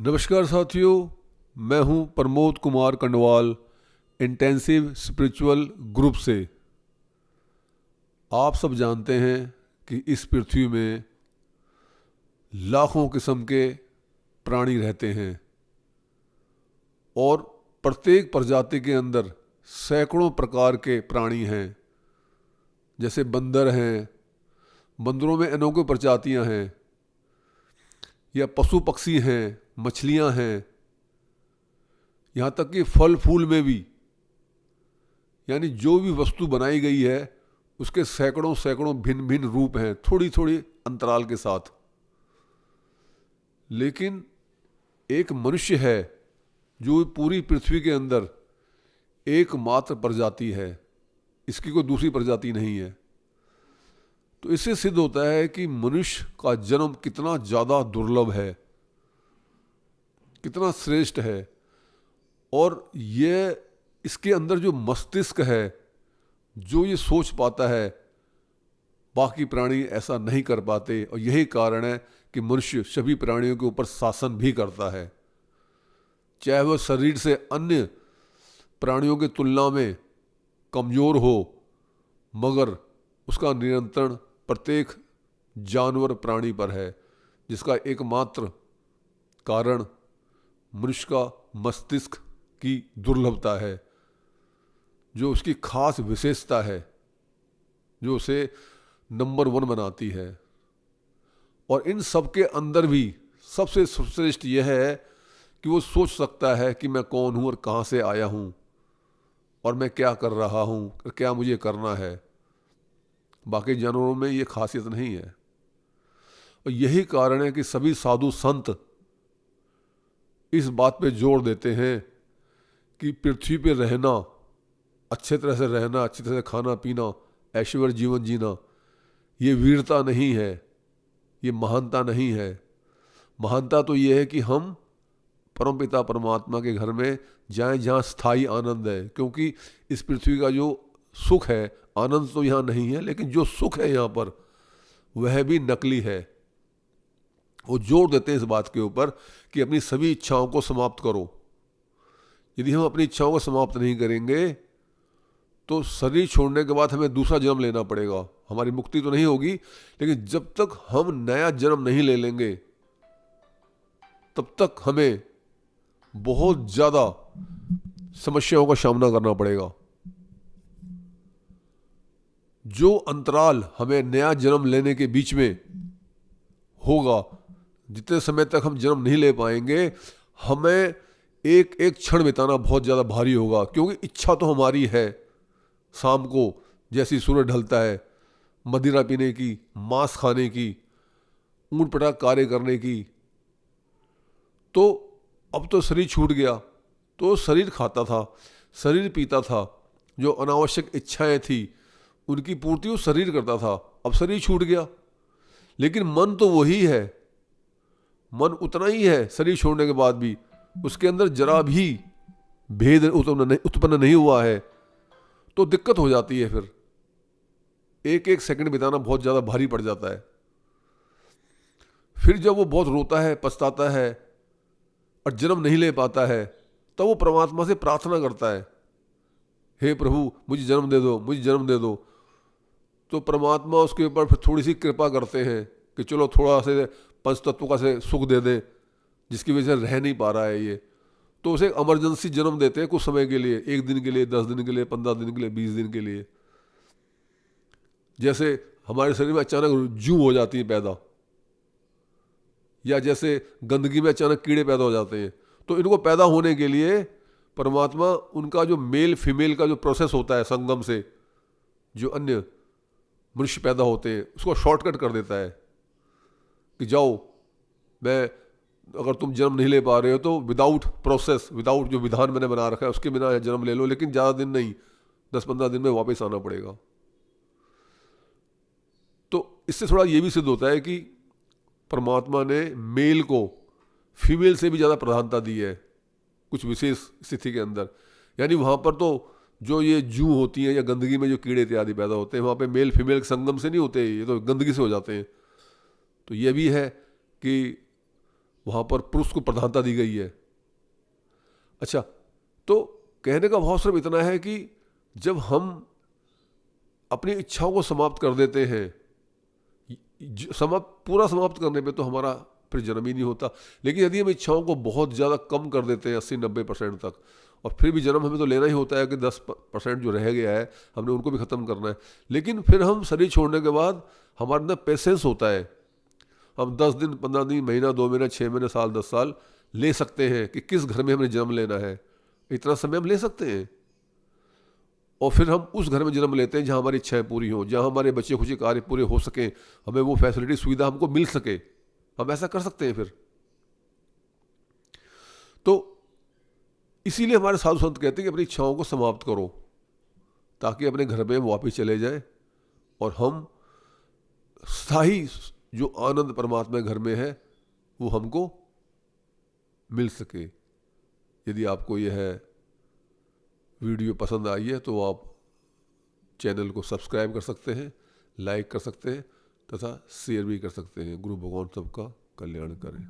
नमस्कार साथियों, मैं हूं Pramod Kumar Kandwal intensive spiritual group से। आप सब जानते हैं कि इस पृथ्वी में लाखों किस्म के प्राणी रहते हैं और प्रत्येक प्रजाति के अंदर सैकड़ों प्रकार के प्राणी हैं। जैसे बंदर हैं, बंदरों में अनोखी प्रजातियां हैं, या पशु पक्षी हैं, मछलियां हैं, यहाँ तक कि फल फूल में भी, यानी जो भी वस्तु बनाई गई है उसके सैकड़ों सैकड़ों भिन्न भिन्न रूप हैं, थोड़ी थोड़ी अंतराल के साथ। लेकिन एक मनुष्य है जो पूरी पृथ्वी के अंदर एकमात्र प्रजाति है, इसकी कोई दूसरी प्रजाति नहीं है। तो इससे सिद्ध होता है कि मनुष्य का जन्म कितना ज़्यादा दुर्लभ है, कितना श्रेष्ठ है। और ये इसके अंदर जो मस्तिष्क है, जो ये सोच पाता है, बाकी प्राणी ऐसा नहीं कर पाते। और यही कारण है कि मनुष्य सभी प्राणियों के ऊपर शासन भी करता है, चाहे वह शरीर से अन्य प्राणियों की तुलना में कमज़ोर हो, मगर उसका नियंत्रण प्रत्येक जानवर प्राणी पर है, जिसका एकमात्र कारण मनुष्य का मस्तिष्क की दुर्लभता है, जो उसकी खास विशेषता है, जो उसे नंबर 1 बनाती है। और इन सब के अंदर भी सबसे श्रेष्ठ यह है कि वो सोच सकता है कि मैं कौन हूँ और कहाँ से आया हूँ और मैं क्या कर रहा हूँ और क्या मुझे करना है। बाकी जानवरों में ये खासियत नहीं है। और यही कारण है कि सभी साधु संत इस बात पे जोर देते हैं कि पृथ्वी पे रहना, अच्छे तरह से रहना, अच्छी तरह से खाना पीना, ऐश्वर्य जीवन जीना, ये वीरता नहीं है, ये महानता नहीं है। महानता तो ये है कि हम परमपिता परमात्मा के घर में जाएं जहाँ स्थायी आनंद है। क्योंकि इस पृथ्वी का जो सुख है, आनंद तो यहाँ नहीं है, लेकिन जो सुख है यहाँ पर वह भी नकली है। वो जोर देते हैं इस बात के ऊपर कि अपनी सभी इच्छाओं को समाप्त करो। यदि हम अपनी इच्छाओं को समाप्त नहीं करेंगे तो शरीर छोड़ने के बाद हमें दूसरा जन्म लेना पड़ेगा। हमारी मुक्ति तो नहीं होगी, लेकिन जब तक हम नया जन्म नहीं ले लेंगे तब तक हमें बहुत ज़्यादा समस्याओं का सामना करना पड़ेगा। जो अंतराल हमें नया जन्म लेने के बीच में होगा, जितने समय तक हम जन्म नहीं ले पाएंगे, हमें एक एक क्षण बिताना बहुत ज़्यादा भारी होगा। क्योंकि इच्छा तो हमारी है, शाम को जैसी सूरज ढलता है मदिरा पीने की, मांस खाने की, ऊँट पटाख कार्य करने की। तो अब तो शरीर छूट गया, तो शरीर खाता था, शरीर पीता था, जो अनावश्यक इच्छाएं थी उनकी पूर्ति वो शरीर करता था। अब शरीर छूट गया, लेकिन मन तो वही है, मन उतना ही है शरीर छोड़ने के बाद भी। उसके अंदर जरा भी भेद उत्पन्न नहीं हुआ है, तो दिक्कत हो जाती है। फिर एक एक सेकंड बिताना बहुत ज़्यादा भारी पड़ जाता है। फिर जब वो बहुत रोता है, पछताता है और जन्म नहीं ले पाता है, तब वो परमात्मा से प्रार्थना करता है, हे प्रभु मुझे जन्म दे दो, मुझे जन्म दे दो। तो परमात्मा उसके ऊपर फिर थोड़ी सी कृपा करते हैं कि चलो थोड़ा से पंच तत्व का से सुख दे दें, जिसकी वजह से रह नहीं पा रहा है ये। तो उसे इमरजेंसी जन्म देते हैं कुछ समय के लिए, 1 दिन के लिए, 10 दिन के लिए, 15 दिन के लिए, 20 दिन के लिए। जैसे हमारे शरीर में अचानक जूं हो जाती है पैदा, या जैसे गंदगी में अचानक कीड़े पैदा हो जाते हैं, तो इनको पैदा होने के लिए परमात्मा उनका जो मेल फीमेल का जो प्रोसेस होता है संगम से, जो अन्य मनुष्य पैदा होते हैं, उसको शॉर्टकट कर देता है कि जाओ, मैं अगर तुम जन्म नहीं ले पा रहे हो तो विदाउट प्रोसेस, विदाउट जो विधान मैंने बना रखा है उसके बिना जन्म ले लो, लेकिन ज़्यादा दिन नहीं, 10-15 दिन में वापस आना पड़ेगा। तो इससे थोड़ा ये भी सिद्ध होता है कि परमात्मा ने मेल को फीमेल से भी ज़्यादा प्रधानता दी है कुछ विशेष स्थिति के अंदर। यानी वहाँ पर तो जो ये जूं होती हैं या गंदगी में जो कीड़े इत्यादि पैदा होते हैं, वहाँ पे मेल फीमेल संगम से नहीं होते, ये तो गंदगी से हो जाते हैं। तो ये भी है कि वहाँ पर पुरुष को प्रधानता दी गई है। अच्छा, तो कहने का भाव सिर्फ इतना है कि जब हम अपनी इच्छाओं को समाप्त कर देते हैं, पूरा समाप्त करने पे तो हमारा फिर जन्म ही नहीं होता, लेकिन यदि हम इच्छाओं को बहुत ज़्यादा कम कर देते हैं 80-90% तक, और फिर भी जन्म हमें तो लेना ही होता है कि 10% जो रह गया है हमने उनको भी ख़त्म करना है, लेकिन फिर हम शरीर छोड़ने के बाद हमारे अंदर पेशेंस होता है। हम 10 दिन, 15 दिन, महीना, 2 महीना, 6 महीने, साल, 10 साल ले सकते हैं कि किस घर में हमने जन्म लेना है, इतना समय हम ले सकते हैं। और फिर हम उस घर में जन्म लेते हैं जहाँ हमारी इच्छाएं पूरी हों, जहाँ हमारे बच्चे खुशी कार्य पूरे हो सकें, हमें वो फैसिलिटी सुविधा हमको मिल सके, हम ऐसा कर सकते हैं फिर। तो इसीलिए हमारे साधु संत कहते हैं कि अपनी इच्छाओं को समाप्त करो, ताकि अपने घर में वापस चले जाएं और हम स्थायी जो आनंद परमात्मा घर में है वो हमको मिल सके। यदि आपको यह वीडियो पसंद आई है तो आप चैनल को सब्सक्राइब कर सकते हैं, लाइक कर सकते हैं तथा शेयर भी कर सकते हैं। गुरु भगवान सबका कल्याण करें।